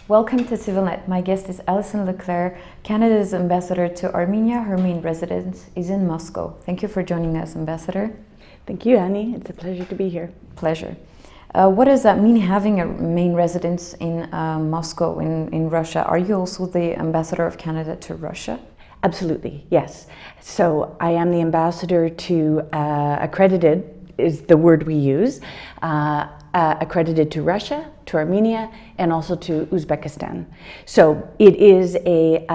Welcome to CivilNet. My guest is Alison LeClaire, Canada's ambassador to Armenia. Her main residence is in Moscow. Thank you for joining us, Ambassador. Thank you, Annie. It's a pleasure to be here. Pleasure. What does that mean, having a main residence in Moscow, in Russia? Are you also the ambassador of Canada to Russia? Absolutely, yes. So I am the ambassador to accredited, is the word we use, accredited to Russia, to Armenia, and also to Uzbekistan. So it is a,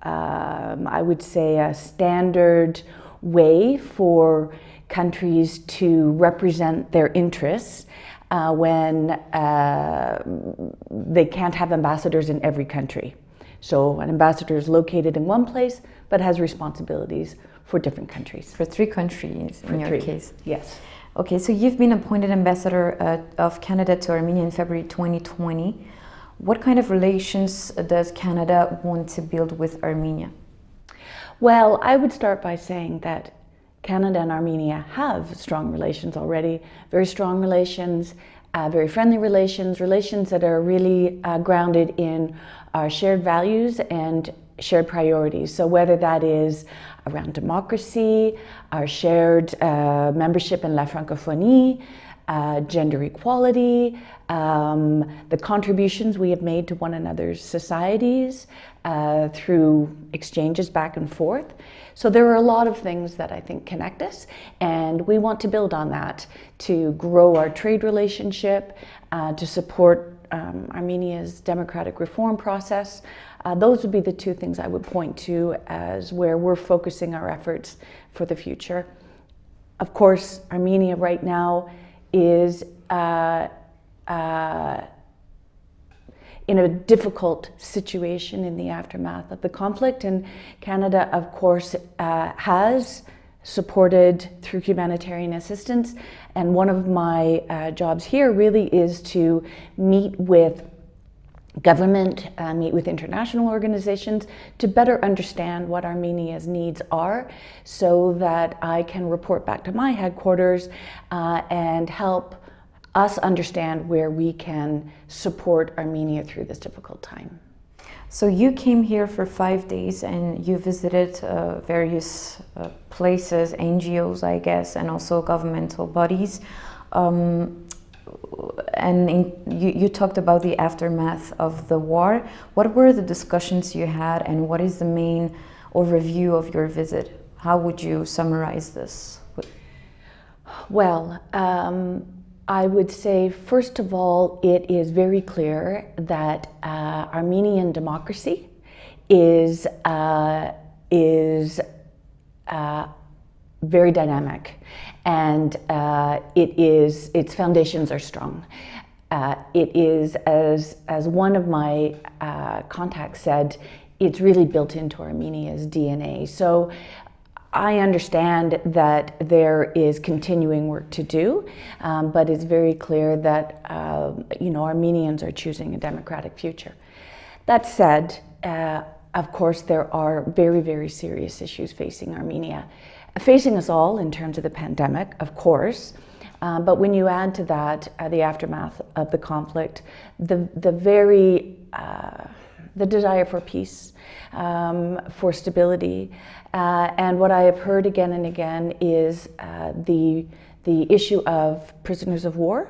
I would say, a standard way for countries to represent their interests when they can't have ambassadors in every country. So an ambassador is located in one place, but has responsibilities for different countries. For 3 countries, in your case. Yes. Okay, so you've been appointed ambassador of Canada to Armenia in February 2020. What kind of relations does Canada want to build with Armenia? Well, I would start by saying that Canada and Armenia have strong relations already, very strong relations, very friendly relations, relations that are really grounded in our shared values and shared priorities. So whether that is around democracy, our shared membership in La Francophonie, gender equality, the contributions we have made to one another's societies through exchanges back and forth. So there are a lot of things that I think connect us, and we want to build on that to grow our trade relationship, to support Armenia's democratic reform process. Those would be the 2 things I would point to as where we're focusing our efforts for the future. Of course, Armenia right now is in a difficult situation in the aftermath of the conflict, and Canada, of course, has supported through humanitarian assistance. And one of my jobs here really is to meet with government, meet with international organizations to better understand what Armenia's needs are, so that I can report back to my headquarters and help us understand where we can support Armenia through this difficult time. So you came here for 5 days and you visited various places, NGOs, I guess, and also governmental bodies. You talked about the aftermath of the war. What were the discussions you had, and what is the main overview of your visit? How would you summarize this? Well, I would say, first of all, it is very clear that Armenian democracy is very dynamic, and its foundations are strong. It is, as one of my contacts said, it's really built into Armenia's DNA. So I understand that there is continuing work to do, but it's very clear that Armenians are choosing a democratic future. That said, of course, there are very, very serious issues facing Armenia, facing us all in terms of the pandemic, of course. But when you add to that the aftermath of the conflict, the desire for peace, for stability, and what I have heard again and again is the issue of prisoners of war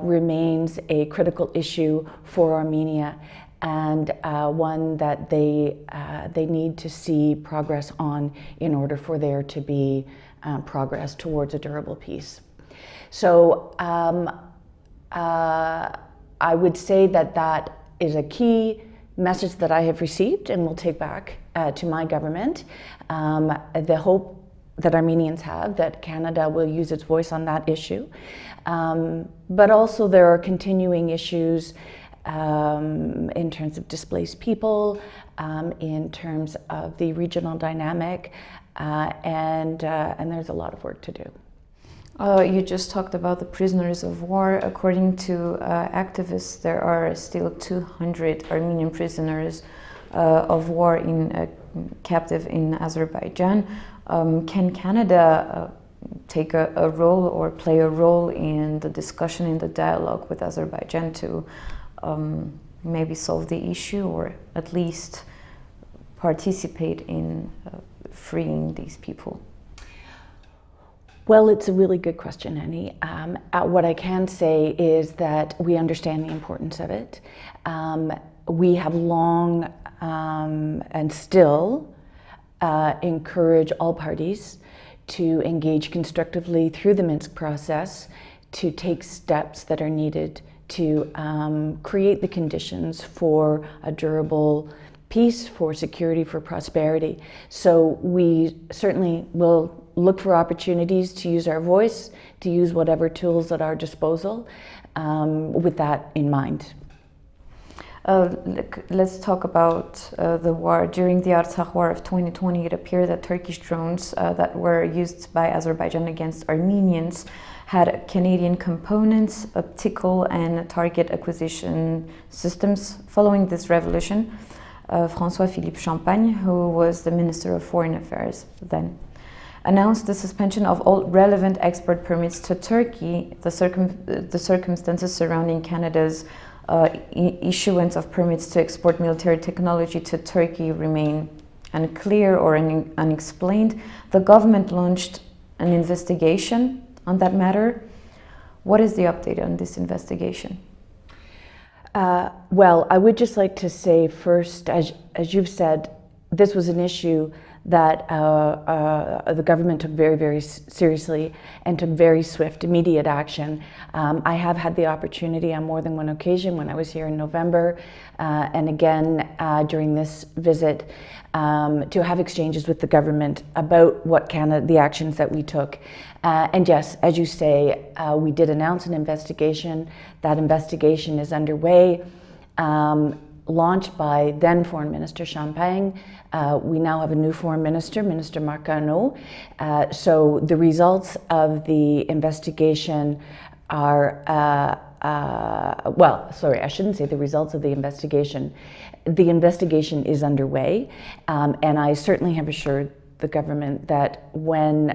remains a critical issue for Armenia, and one that they need to see progress on in order for there to be progress towards a durable peace. So I would say that is a key message that I have received and will take back to my government. The hope that Armenians have that Canada will use its voice on that issue. But also there are continuing issues in terms of displaced people, in terms of the regional dynamic, and there's a lot of work to do. You just talked about the prisoners of war. According to activists, there are still 200 Armenian prisoners of war captive in Azerbaijan. Can Canada take a role or play a role in the discussion, in the dialogue with Azerbaijan to maybe solve the issue or at least participate in freeing these people? Well, it's a really good question, Annie. What I can say is that we understand the importance of it. We have long and still encourage all parties to engage constructively through the Minsk process, to take steps that are needed to create the conditions for a durable peace, for security, for prosperity. So we certainly will look for opportunities to use our voice, to use whatever tools at our disposal, with that in mind. Let's talk about the war. During the Artsakh War of 2020, it appeared that Turkish drones that were used by Azerbaijan against Armenians had Canadian components, optical and target acquisition systems. Following this revolution, François-Philippe Champagne, who was the Minister of Foreign Affairs then, announced the suspension of all relevant export permits to Turkey. The circumstances surrounding Canada's issuance of permits to export military technology to Turkey remain unclear or unexplained. The government launched an investigation on that matter. What is the update on this investigation? Well, I would just like to say first, as you've said, this was an issue that the government took very, very seriously and took very swift, immediate action. I have had the opportunity on more than one occasion when I was here in November and again during this visit to have exchanges with the government about what the actions that we took. And yes, as you say, we did announce an investigation. That investigation is underway. Launched by then Foreign Minister Champagne. We now have a new Foreign Minister, Minister Marcano. So the results of the investigation are, well, sorry, I shouldn't say the results of the investigation. The investigation is underway, and I certainly have assured the government that when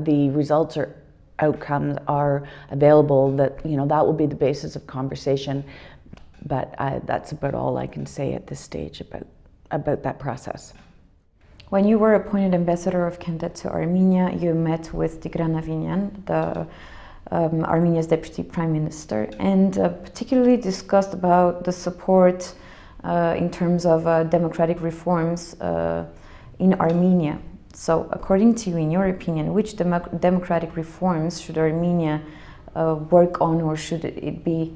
the results or outcomes are available, that that will be the basis of conversation. But that's about all I can say at this stage about that process. When you were appointed ambassador of Canada to Armenia, you met with Tigran Avinyan, the Armenia's deputy prime minister, and particularly discussed about the support in terms of democratic reforms in Armenia. So, according to you, in your opinion, which democratic reforms should Armenia work on, or should it be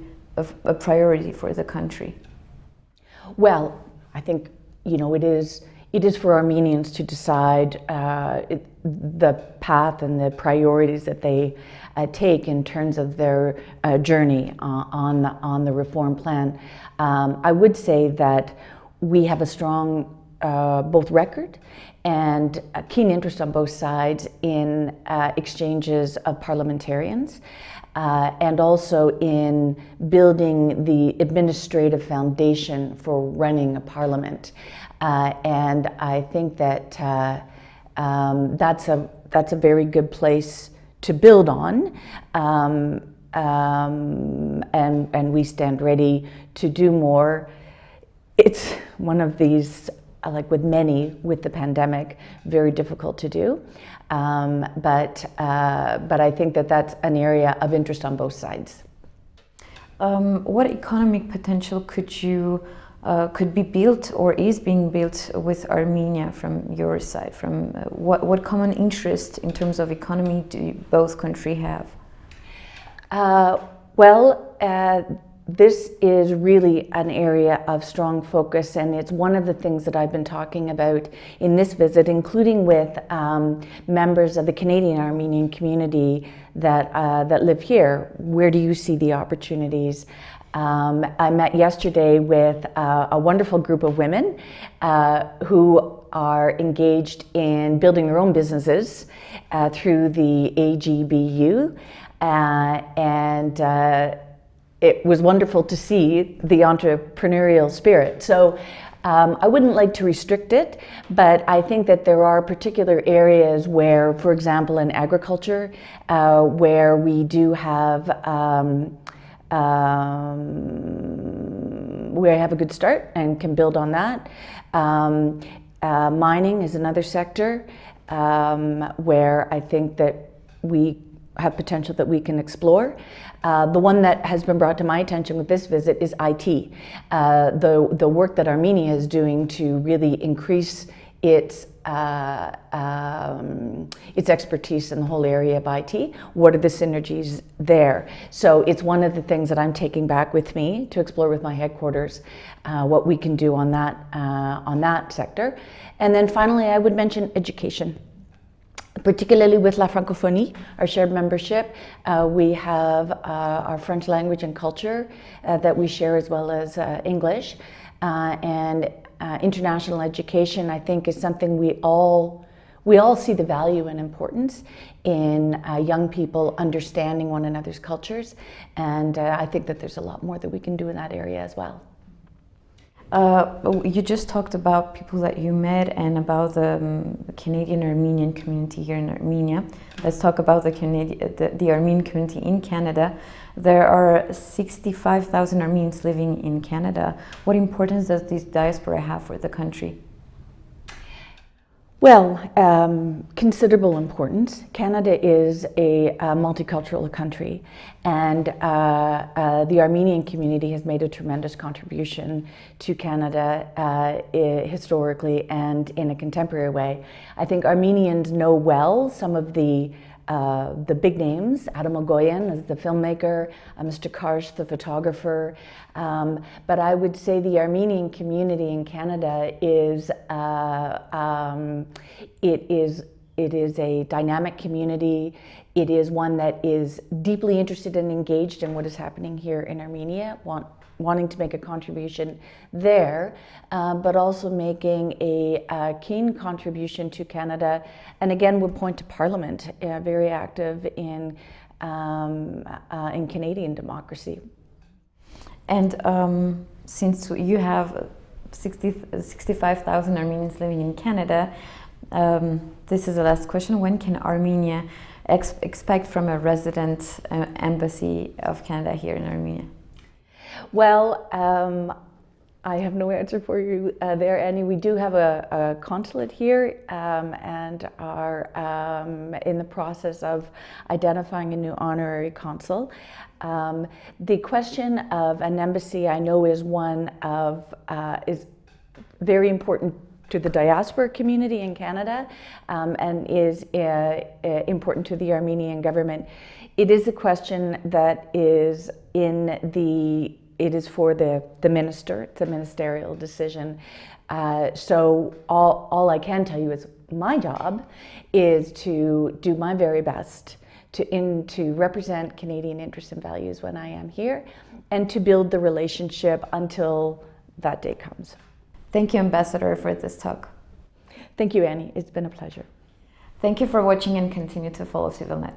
a priority for the country? Well, I think it is for Armenians to decide the path and the priorities that they take in terms of their journey on the reform plan. I would say that we have a strong both record and a keen interest on both sides in exchanges of parliamentarians. And also in building the administrative foundation for running a parliament. And I think that that's a very good place to build on. And we stand ready to do more. It's one of these, like with many with the pandemic, very difficult to do. But I think that that's an area of interest on both sides. What economic potential could be built or is being built with Armenia from your side? From what common interest in terms of economy do both countries have? This is really an area of strong focus, and it's one of the things that I've been talking about in this visit, including with members of the Canadian Armenian community that live here. Where do you see the opportunities? I met yesterday with a wonderful group of women who are engaged in building their own businesses through the AGBU, and it was wonderful to see the entrepreneurial spirit. So I wouldn't like to restrict it, but I think that there are particular areas where, for example, in agriculture, where we do have we have a good start and can build on that. Mining is another sector where I think that we have potential that we can explore. The one that has been brought to my attention with this visit is IT. The work that Armenia is doing to really increase its expertise in the whole area of IT. What are the synergies there? So it's one of the things that I'm taking back with me to explore with my headquarters, what we can do on that sector. And then finally, I would mention education. Particularly with La Francophonie, our shared membership, we have our French language and culture that we share as well as English. And international education, I think, is something we all see the value and importance in young people understanding one another's cultures. And I think that there's a lot more that we can do in that area as well. You just talked about people that you met and about the Canadian Armenian community here in Armenia. Let's talk about the Armenian community in Canada. There are 65,000 Armenians living in Canada. What importance does this diaspora have for the country? Well, considerable importance. Canada is a multicultural country, and the Armenian community has made a tremendous contribution to Canada historically and in a contemporary way. I think Armenians know well some of the big names. Adam Ogoyan is the filmmaker, Mr. Karsh, the photographer. But I would say the Armenian community in Canada is it is a dynamic community. It is one that is deeply interested and engaged in what is happening here in Armenia, wanting to make a contribution there, but also making a keen contribution to Canada. And again, would point to Parliament, very active in Canadian democracy. And since you have 65,000 Armenians living in Canada, this is the last question. When can Armenia expect from a resident embassy of Canada here in Armenia? Well, I have no answer for you there, Annie. We do have a consulate here and are in the process of identifying a new honorary consul. The question of an embassy, I know, is one of is very important to the diaspora community in Canada and is important to the Armenian government. It is a question that is it is for the minister. It's a ministerial decision. So all I can tell you is my job is to do my very best to represent Canadian interests and values when I am here and to build the relationship until that day comes. Thank you, Ambassador, for this talk. Thank you, Annie. It's been a pleasure. Thank you for watching and continue to follow CivilNet.